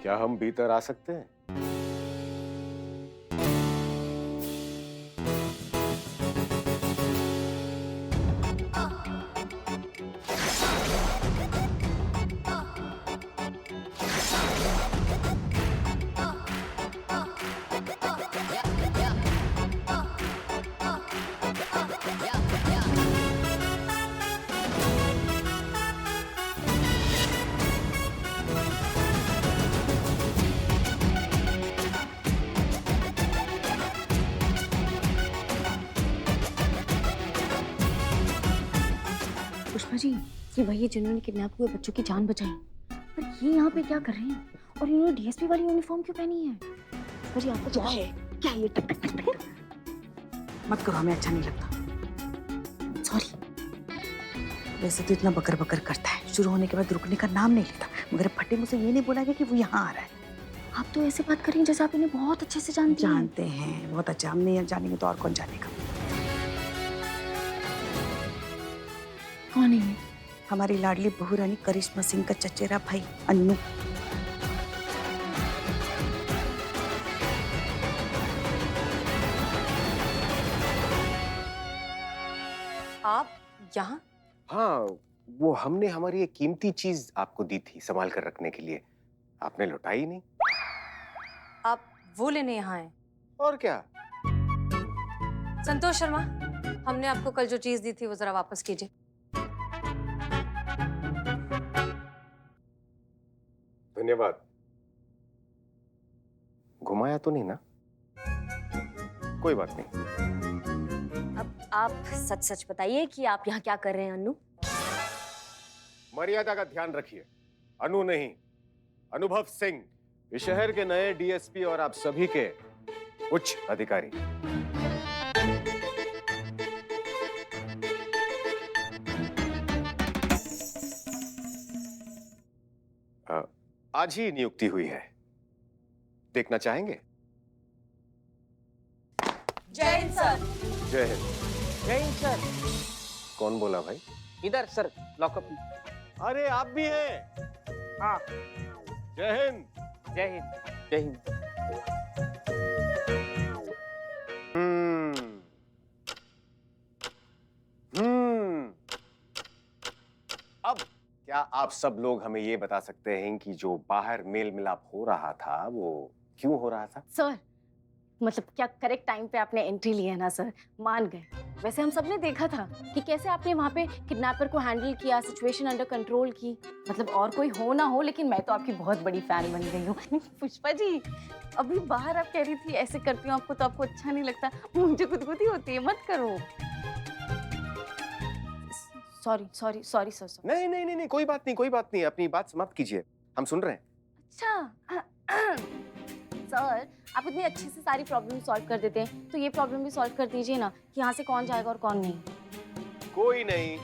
क्या हम भीतर आ सकते हैं? पुष्पा जी, ये वही है जिन्होंने किडनैप हुए बच्चों की जान बचाई। पर ये यहाँ पे क्या कर रहे हैं? और इन्होंने डीएसपी वाली यूनिफॉर्म क्यों पहनी है? पुष्पा जी, आपको क्या है? क्या है ये टक टक टक टक? मत करो, हमें अच्छा नहीं लगता। सॉरी। वैसे तो इतना बकर बकर करता है, शुरू होने के बाद रुकने का नाम नहीं लेता, मगर फटे मुझसे ये नहीं बोला गया कि वो यहाँ आ रहा है। आप तो ऐसे बात कर रही हैं जैसे आप इन्हें बहुत अच्छे से जानती हैं। जानते हैं बहुत अच्छा, हम नहीं जानेंगे तो और कौन जानेगा। कौन है ये? हमारी लाडली बहू रानी करिश्मा सिंह का चचेरा भाई अन्नू। आप यहाँ? हाँ, वो हमने हमारी एक कीमती चीज आपको दी थी संभाल कर रखने के लिए, आपने लौटाई नहीं। आप वो लेने यहाँ आए? और क्या? संतोष शर्मा, हमने आपको कल जो चीज दी थी वो जरा वापस कीजिए। धन्यवाद। घुमाया तो नहीं ना? कोई बात नहीं। अब आप सच सच बताइए कि आप यहाँ क्या कर रहे हैं अन्नू? मर्यादा का ध्यान रखिए। अनु नहीं, अनुभव सिंह, इस शहर के नए डीएसपी और आप सभी के उच्च अधिकारी। आज ही नियुक्ति हुई है, देखना चाहेंगे? जय हिंद सर। जय हिंद। जय हिंद सर। कौन बोला भाई? इधर सर, लॉकअप। अरे आप भी हैं? हाँ। जय हिंद। जय हिंद। जय हिंद। हम्म हम्म अब क्या आप सब लोग हमें ये बता सकते हैं कि जो बाहर मेल मिलाप हो रहा था वो क्यों हो रहा था? सर, मतलब क्या करेक्ट टाइम पे आपने एंट्री ली है ना सर, मान गए। वैसे हम सब ने देखा था कि कैसे आपने वहाँ पे किडनैपर को हैंडल किया, सिचुएशन अंडर कंट्रोल की। मतलब और कोई हो ना हो, लेकिन मैं तो आपकी बहुत बड़ी फैन बन गई हूँ। पुष्पा जी, अभी बाहर आप कह रही थी ऐसे करती हूँ आपको तो आपको अच्छा नहीं लगता, मुझे गुदगुदी होती है, मत करो। Sorry sorry sorry sir. नहीं नहीं नहीं नहीं, कोई बात नहीं, कोई बात नहीं, अपनी बात समाप्त कीजिए, हम सुन रहे हैं। अच्छा सर, आप इतनी अच्छे से सारी प्रॉब्लम सॉल्व कर देते हैं, तो ये प्रॉब्लम भी सॉल्व कर दीजिए ना कि यहाँ से कौन जाएगा और कौन नहीं। कोई नहीं,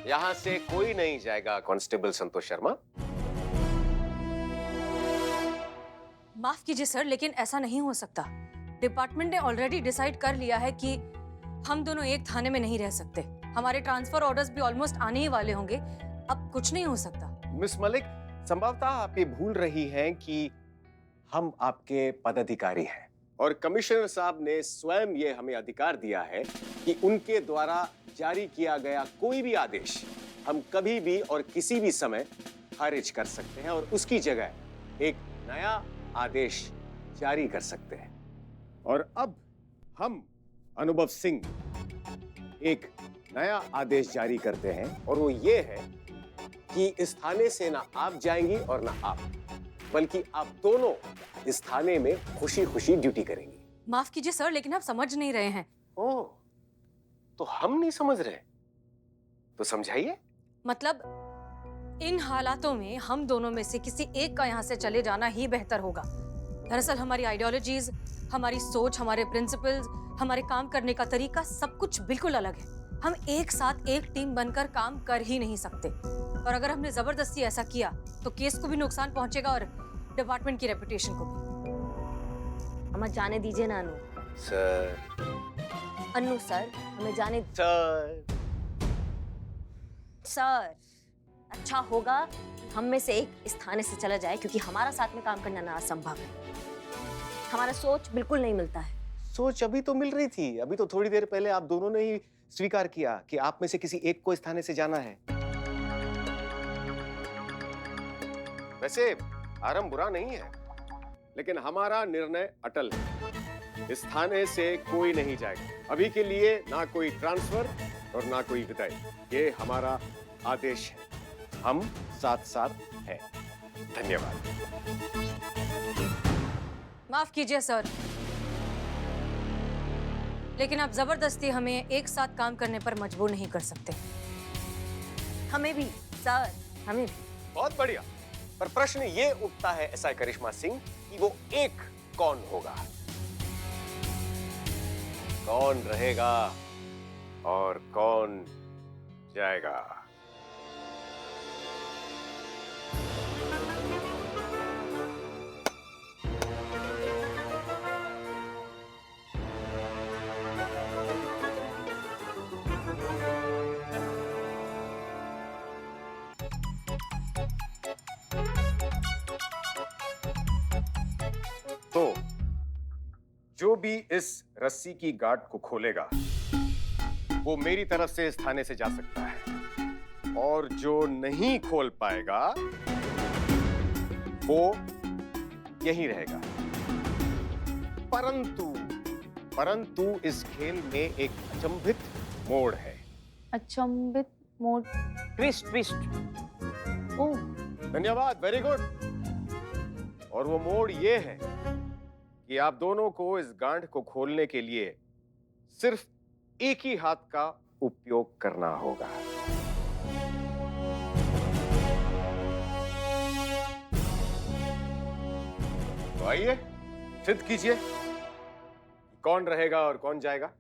यहाँ से कोई नहीं जाएगा कांस्टेबल संतोष शर्मा। माफ कीजिए सर, लेकिन ऐसा नहीं हो सकता। डिपार्टमेंट ने ऑलरेडी डिसाइड कर लिया है कि हम दोनों एक थाने में नहीं रह सकते। हमारे ट्रांसफर ऑर्डर्स भी ऑलमोस्ट आने ही वाले होंगे, अब कुछ नहीं हो सकता। मिस मलिक, संभवतः आप ये भूल रही हैं कि हम आपके पदाधिकारी हैं और कमिश्नर साहब ने स्वयं ये हमें अधिकार दिया है कि उनके द्वारा जारी किया गया कोई भी आदेश हम कभी भी और किसी भी समय खारिज कर सकते हैं और उसकी जगह एक नया आदेश जारी कर सकते हैं। और अब हम अनुभव सिंह एक नया आदेश जारी करते हैं और वो ये है कि इस थाने से ना आप जाएंगी और ना आप, बल्कि आप दोनों इस थाने में खुशी खुशी ड्यूटी करेंगी। माफ कीजिए सर, लेकिन आप समझ नहीं रहे हैं। ओह, तो हम नहीं समझ रहे, तो समझाइए। मतलब इन हालातों में हम दोनों में से किसी एक का यहाँ से चले जाना ही बेहतर होगा। दरअसल हमारी आइडियोलॉजीज, हमारी सोच, हमारे प्रिंसिपल्स, हमारे काम करने का तरीका सब कुछ बिल्कुल अलग है। हम एक साथ एक टीम बनकर काम कर ही नहीं सकते, और अगर हमने जबरदस्ती ऐसा किया तो केस को भी नुकसान पहुंचेगा और डिपार्टमेंट की रेपुटेशन को भी। हमें जाने दीजिए ना अनु। सर। अन्नू सर, हमें जाने। सर। सर, अच्छा होगा हम में से एक इस थाने से चला जाए, क्योंकि हमारा साथ में काम करना ना असंभव है। हमारा सोच बिल्कुल नहीं मिलता है। सोच अभी तो मिल रही थी, अभी तो थोड़ी देर पहले आप दोनों ने ही स्वीकार किया कि आप में से किसी एक को इस थाने से जाना है। वैसे आरंभ बुरा नहीं है, लेकिन हमारा निर्णय अटल है। इस थाने से कोई नहीं जाएगा। अभी के लिए ना कोई ट्रांसफर और ना कोई विदाई। ये हमारा आदेश है। हम साथ साथ हैं। धन्यवाद। माफ कीजिए सर, लेकिन आप जबरदस्ती हमें एक साथ काम करने पर मजबूर नहीं कर सकते। हमें भी सर, हमें भी। बहुत बढ़िया। पर प्रश्न ये उठता है एसआई करिश्मा सिंह कि वो एक कौन होगा, कौन रहेगा और कौन जाएगा। तो जो भी इस रस्सी की गांठ को खोलेगा वो मेरी तरफ से इस थाने से जा सकता है, और जो नहीं खोल पाएगा वो यहीं रहेगा। परंतु इस खेल में एक अचंभित मोड़ है। अचंभित मोड़? ट्विस्ट। ओह, धन्यवाद, वेरी गुड। और वो मोड़ ये है कि आप दोनों को इस गांठ को खोलने के लिए सिर्फ एक ही हाथ का उपयोग करना होगा। तो आइए सिद्ध कीजिए कौन रहेगा और कौन जाएगा।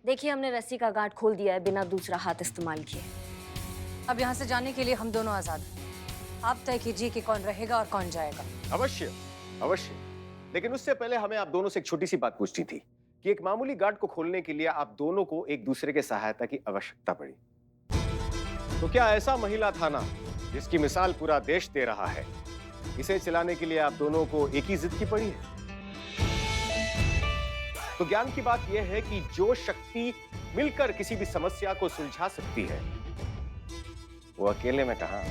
देखिए, हमने रस्सी का गांठ खोल दिया है बिना दूसरा हाथ इस्तेमाल किए। अब यहाँ से जाने के लिए हम दोनों आजाद हैं। आप तय कीजिए कि कौन रहेगा और कौन जाएगा। अवश्य अवश्य, लेकिन उससे पहले हमें आप दोनों से एक छोटी सी बात पूछनी थी कि एक मामूली गांठ को खोलने के लिए आप दोनों को एक दूसरे के सहायता की आवश्यकता पड़ी। तो क्या ऐसा महिला थाना जिसकी मिसाल पूरा देश दे रहा है, इसे चलाने के लिए आप दोनों को एक ही जिद की पड़ी है? तो ज्ञान की बात यह है कि जो शक्ति मिलकर किसी भी समस्या को सुलझा सकती है वो अकेले में कहां।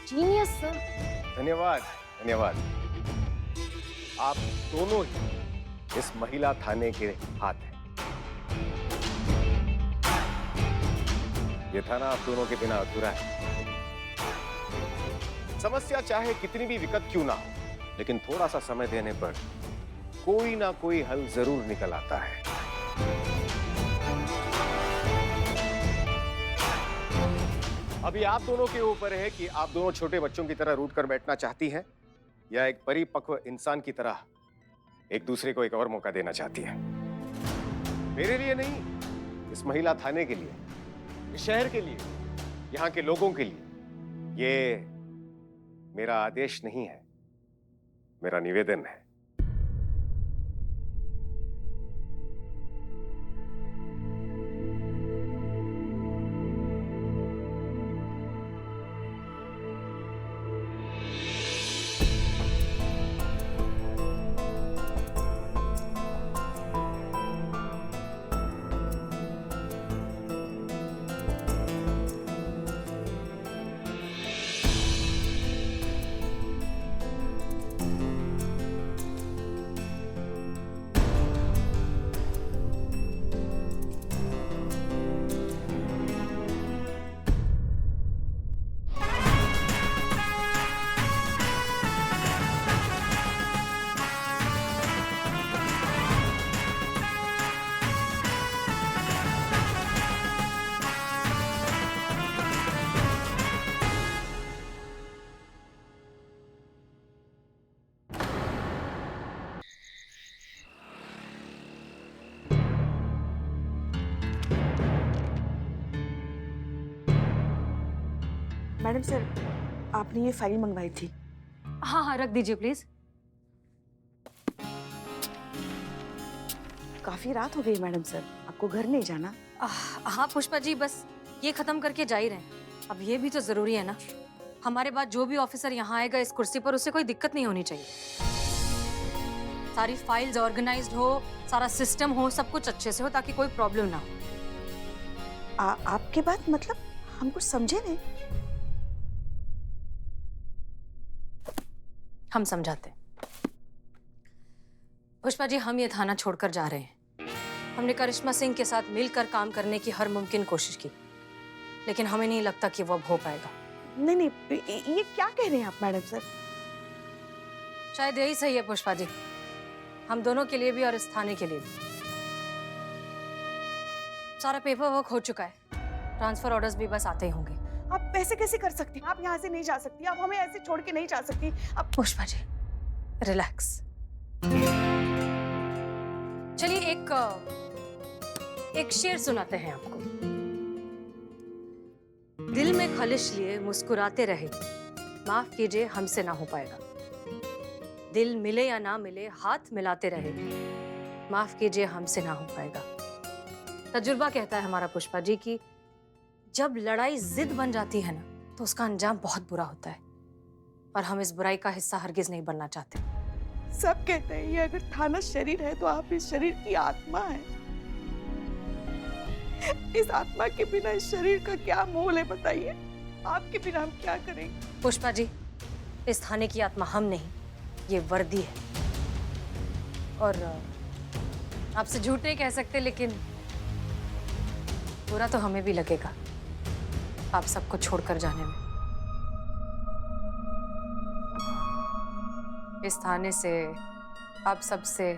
Genius sir. धन्यवाद धन्यवाद। आप दोनों ही इस महिला थाने के हाथ हैं। ये थाना आप दोनों के बिना अधूरा है। समस्या चाहे कितनी भी विकट क्यों ना हो, लेकिन थोड़ा सा समय देने पर कोई ना कोई हल जरूर निकल आता है। अभी आप दोनों के ऊपर है कि आप दोनों छोटे बच्चों की तरह रूठ कर बैठना चाहती हैं या एक परिपक्व इंसान की तरह एक दूसरे को एक और मौका देना चाहती है। मेरे लिए नहीं, इस महिला थाने के लिए, इस शहर के लिए, यहाँ के लोगों के लिए। ये मेरा आदेश नहीं है, मेरा निवेदन है। मैडम सर, आपने ये फाइल मंगवाई थी। हाँ हाँ, रख दीजिए प्लीज। काफी रात हो गई मैडम सर, आपको घर नहीं जाना? हाँ पुष्पा जी, बस ये खत्म करके जा ही रहे हैं। अब ये भी तो जरूरी है ना, हमारे बाद जो भी ऑफिसर यहाँ आएगा इस कुर्सी पर, उसे कोई दिक्कत नहीं होनी चाहिए। सारी फाइल्स ऑर्गेनाइज्ड हो, सारा सिस्टम हो, सब कुछ अच्छे से हो, ताकि कोई प्रॉब्लम ना हो। आपके बात मतलब हम कुछ समझे नहीं। हम समझाते हैं। पुष्पा जी, हम ये थाना छोड़कर जा रहे हैं। हमने करिश्मा सिंह के साथ मिलकर काम करने की हर मुमकिन कोशिश की, लेकिन हमें नहीं लगता कि वो अब हो पाएगा। नहीं नहीं, ये क्या कह रहे हैं आप मैडम सर? शायद यही सही है पुष्पा जी, हम दोनों के लिए भी और इस थाने के लिए भी। सारा पेपर वर्क हो चुका है, ट्रांसफर ऑर्डर्स भी बस आते ही होंगे। आप ऐसे कैसे कर सकती हैं? आप यहाँ से नहीं जा सकती, आप हमें ऐसे छोड़ के नहीं जा सकती। अब पुष्पा जी रिलैक्स। चलिए एक शेर सुनाते हैं आपको। दिल में खलिश लिए मुस्कुराते रहे, माफ कीजिए हमसे ना हो पाएगा। दिल मिले या ना मिले हाथ मिलाते रहे, माफ कीजिए हमसे ना हो पाएगा। तजुर्बा कहता है हमारा पुष्पा जी कि जब लड़ाई जिद बन जाती है ना, तो उसका अंजाम बहुत बुरा होता है, और हम इस बुराई का हिस्सा हरगिज नहीं बनना चाहते। सब कहते हैं ये अगर थाना शरीर है तो आप इस शरीर की आत्मा है। इस आत्मा के बिना इस शरीर का क्या मोल है बताइए? आपके बिना हम क्या करेंगे? पुष्पा जी, इस थाने की आत्मा हम नहीं, ये वर्दी है। और आपसे झूठ नहीं कह सकते, लेकिन बुरा तो हमें भी लगेगा आप सबको छोड़कर जाने में, इस थाने से, आप सबसे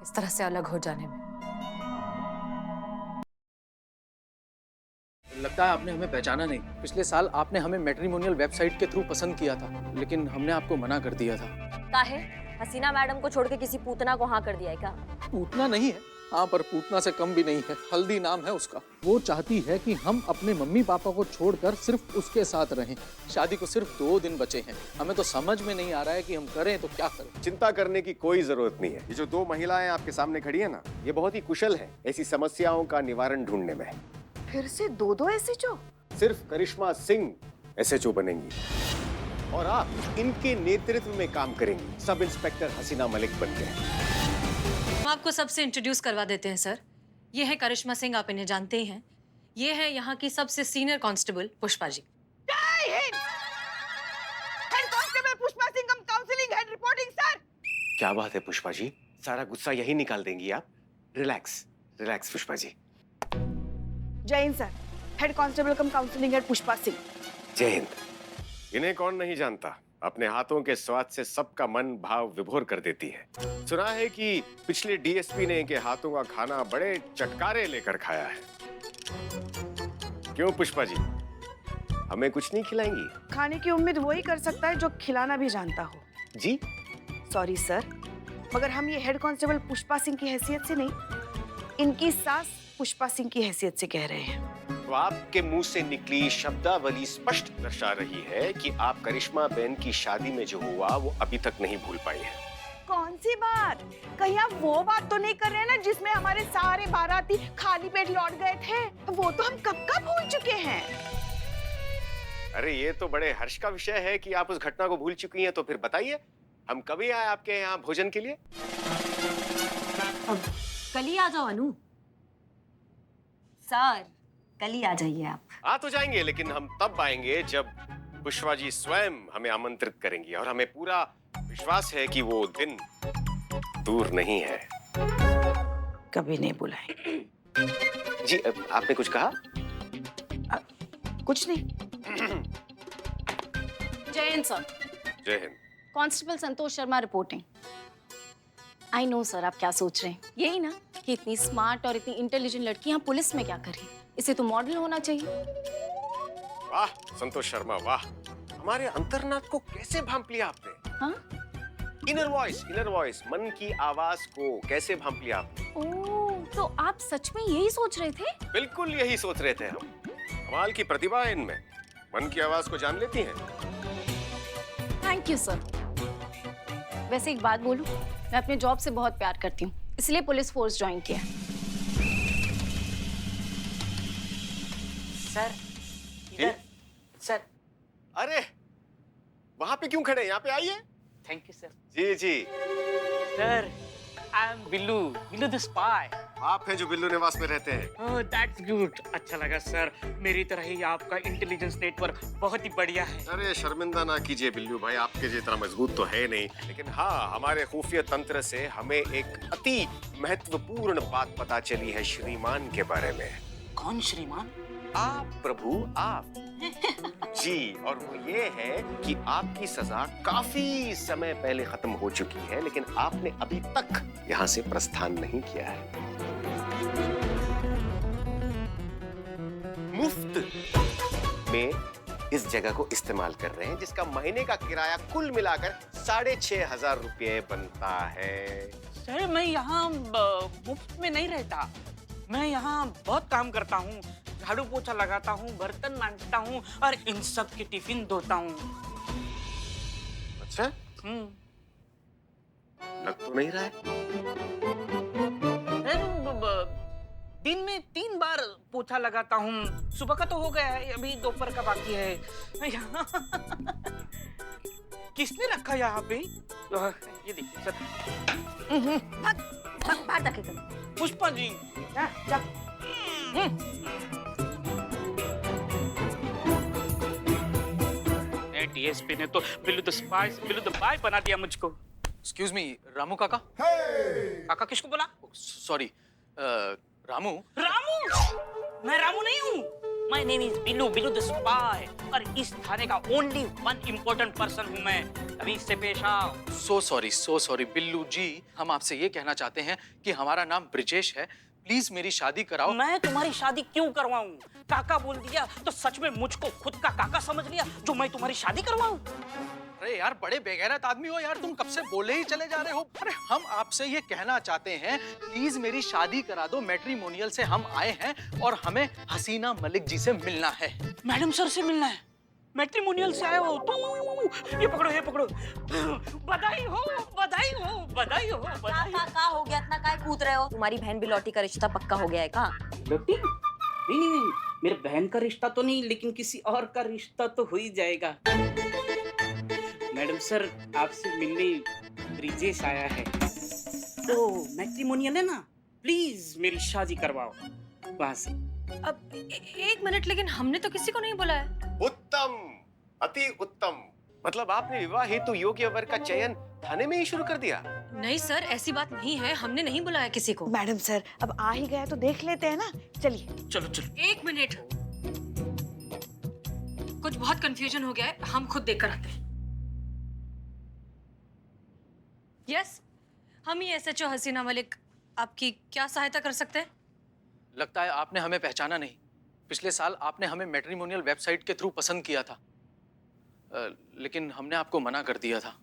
इस तरह से अलग हो जाने में। लगता है आपने हमें पहचाना नहीं। पिछले साल आपने हमें मैट्रिमोनियल वेबसाइट के थ्रू पसंद किया था, लेकिन हमने आपको मना कर दिया था। काहे? हसीना मैडम को छोड़ के किसी पूतना को हाँ कर दिया है क्या? पूतना नहीं है, हाँ, पर पूतना से कम भी नहीं है। हल्दी नाम है उसका। वो चाहती है कि हम अपने मम्मी पापा को छोड़कर सिर्फ उसके साथ रहें। शादी को सिर्फ 2 दिन बचे हैं। हमें तो समझ में नहीं आ रहा है कि हम करें तो क्या करें। चिंता करने की कोई जरूरत नहीं है। ये जो 2 महिलाएं आपके सामने खड़ी है ना, ये बहुत ही कुशल है ऐसी समस्याओं का निवारण ढूंढने में। फिर से 2 एसएचओ? सिर्फ करिश्मा सिंह एसएचओ बनेंगी और आप इनके नेतृत्व में काम करेंगी, सब इंस्पेक्टर हसीना मलिक बनके। हम आपको सबसे इंट्रोड्यूस करवा देते हैं सर। ये है करिश्मा सिंह, आप इन्हें जानते ही हैं। ये है यहाँ की सबसे senior constable Pushpa ji. Head constable Pushpa Singh, counselling head reporting sir. क्या बात है पुष्पा जी, सारा गुस्सा यही निकाल देंगी आप? Relax relax Pushpa ji. जय हिंद सर, हेड कांस्टेबल कम काउंसलिंग हेड पुष्पा सिंह। जय हिंद। इन्हें कौन नहीं जानता, अपने हाथों के स्वाद से सबका मन भाव विभोर कर देती है। सुना है कि पिछले डीएसपी ने इनके हाथों का खाना बड़े चटकारे लेकर खाया है। क्यों पुष्पा जी, हमें कुछ नहीं खिलाएंगी? खाने की उम्मीद वही कर सकता है जो खिलाना भी जानता हो। जी सॉरी सर, मगर हम ये हेड कांस्टेबल पुष्पा सिंह की हैसियत से नहीं, इनकी सास पुष्पा सिंह की हैसियत से कह रहे हैं। तो आपके मुंह से निकली शब्दावली स्पष्ट दर्शा रही है कि आप करिश्मा बहन की शादी में जो हुआ वो अभी तक नहीं भूल पाई हैं। कौन सी बात? कहीं आप वो बात तो नहीं कर रहे हैं ना जिसमें हमारे सारे बाराती खाली पेट लौट गए थे? वो तो हम कब का भूल चुके हैं। अरे ये तो बड़े हर्ष का विषय है कि आप उस घटना को भूल चुकी हैं, तो फिर बताइए हम कभी आए आपके यहाँ भोजन के लिए? अब कल ही आ जाओ अनु। सर कल ही आ जाइए आप। आ तो जाएंगे, लेकिन हम तब आएंगे जब पुष्पा जी स्वयं हमें आमंत्रित करेंगी, और हमें पूरा विश्वास है कि वो दिन दूर नहीं है। कभी नहीं बुलाएंगे। जी आपने कुछ कहा? कुछ नहीं। जय हिंद सर। जय Hind. Constable Santosh Sharma reporting. I know sir आप क्या सोच रहे हैं, यही ना कि इतनी स्मार्ट और इतनी इंटेलिजेंट लड़की यहाँ पुलिस में क्या कर रही है, इसे तो मॉडल होना चाहिए। वाह संतोष शर्मा वाह, हमारे अंतर्नाद को कैसे भांप लिया आपने? हाँ? इनर वॉइस, मन की आवाज को कैसे भांप लिया आपने? ओह, तो आप सच में यही सोच रहे थे? बिल्कुल यही सोच रहे थे हम। कमाल की प्रतिभा है इनमें, मन की आवाज को जान लेती हैं। Thank you sir. वैसे एक बात बोलूं, मैं अपने जॉब से बहुत प्यार करती हूँ, इसलिए पुलिस फोर्स ज्वाइन किया। सर इधर। सर अरे वहां पे क्यों खड़े हैं? यहाँ पे आइए। Thank you sir. जी जी। Sir I am Billu, Billu the spy. आप हैं जो बिल्लू निवास में रहते हैं। ओह दैट्स गुड, अच्छा लगा सर। मेरी तरह ही आपका इंटेलिजेंस नेटवर्क बहुत ही बढ़िया है। अरे शर्मिंदा ना कीजिए बिल्लू भाई, आपके जितना मजबूत तो है नहीं, लेकिन हाँ हमारे खुफिया तंत्र से हमें एक अति महत्वपूर्ण बात पता चली है श्रीमान के बारे में। कौन श्रीमान? आप प्रभु आप। जी, और वो ये है कि आपकी सजा काफी समय पहले खत्म हो चुकी है, लेकिन आपने अभी तक यहाँ से प्रस्थान नहीं किया है। मुफ्त में इस जगह को इस्तेमाल कर रहे हैं, जिसका महीने का किराया कुल मिलाकर 6,500 रुपये बनता है। सर मैं यहाँ मुफ्त में नहीं रहता, मैं यहाँ बहुत काम करता हूँ, झाड़ू पोछा लगाता हूँ, बर्तन मांजता हूँ और इन सब के टिफिन धोता हूँ। अच्छा? लग तो नहीं रहा है। दिन में 3 बार पोछा लगाता हूँ। सुबह का तो हो गया है, अभी दोपहर का बाकी है। किसने रखा यहाँ पे? ये देखिए सर। बाहर तक पुष्पा जी। डीएसपी ने तो Billu the spy, Billu the bye बना दिया मुझको। एक्सक्यूज मी, रामू काका? काका किसको बोला? सॉरी, रामू। रामू? मैं रामू नहीं हूँ। My name is Billu, Billu the spy, और इस थाने का ओनली वन इम्पोर्टेंट पर्सन हूँ मैं। अभी इससे पेश आओ। सो सॉरी बिल्लू जी, हम आपसे ये कहना चाहते हैं कि हमारा नाम ब्रिजेश है, प्लीज मेरी शादी कराओ। मैं तुम्हारी शादी क्यों करवाऊं? काका बोल दिया तो सच में मुझको खुद का काका समझ लिया जो मैं तुम्हारी शादी करवाऊं? अरे यार बड़े बेगैरत आदमी हो यार, तुम कब से बोले ही चले जा रहे हो। अरे हम आपसे ये कहना चाहते हैं, प्लीज मेरी शादी करा दो। मैट्रिमोनियल से हम आए हैं और हमें हसीना मलिक जी से मिलना है। मैडम सर से मिलना है? मैट्रिमोनियल से आए हो तो ये पकड़ो, ये पकड़ो। बधाई हो, बधाई हो, बधाई हो, बधाई हो। का हो गया? इतना काय कूद रहे हो? तुम्हारी बहन बिलौटी का रिश्ता पक्का हो गया है का? बेटी नहीं, मेरे बहन का रिश्ता तो नहीं, लेकिन किसी और का रिश्ता तो हो ही जाएगा। मैडम सर आपसे मिलने ब्रिजेश आया है। तो मैट्रिमोनियल है ना, प्लीज मेरी शादी करवाओ वहां से। अब एक मिनट, लेकिन हमने तो किसी को नहीं बुलाया। उत्तम, अति उत्तम। मतलब आपने विवाह हेतु योग्य वर का चयन थाने में ही शुरू कर दिया? नहीं सर, ऐसी बात नहीं है, हमने नहीं बुलाया किसी को। मैडम सर अब आ ही गया तो देख लेते हैं ना, चलिए। चलो चलो। एक मिनट, कुछ बहुत कंफ्यूजन हो गया है, हम खुद देख कर आते हैं। यस, हम ही एसएचओ हसीना मलिक आपकी क्या सहायता कर सकते हैं? लगता है आपने हमें पहचाना नहीं। पिछले साल आपने हमें मैट्रिमोनियल वेबसाइट के थ्रू पसंद किया था, लेकिन हमने आपको मना कर दिया था।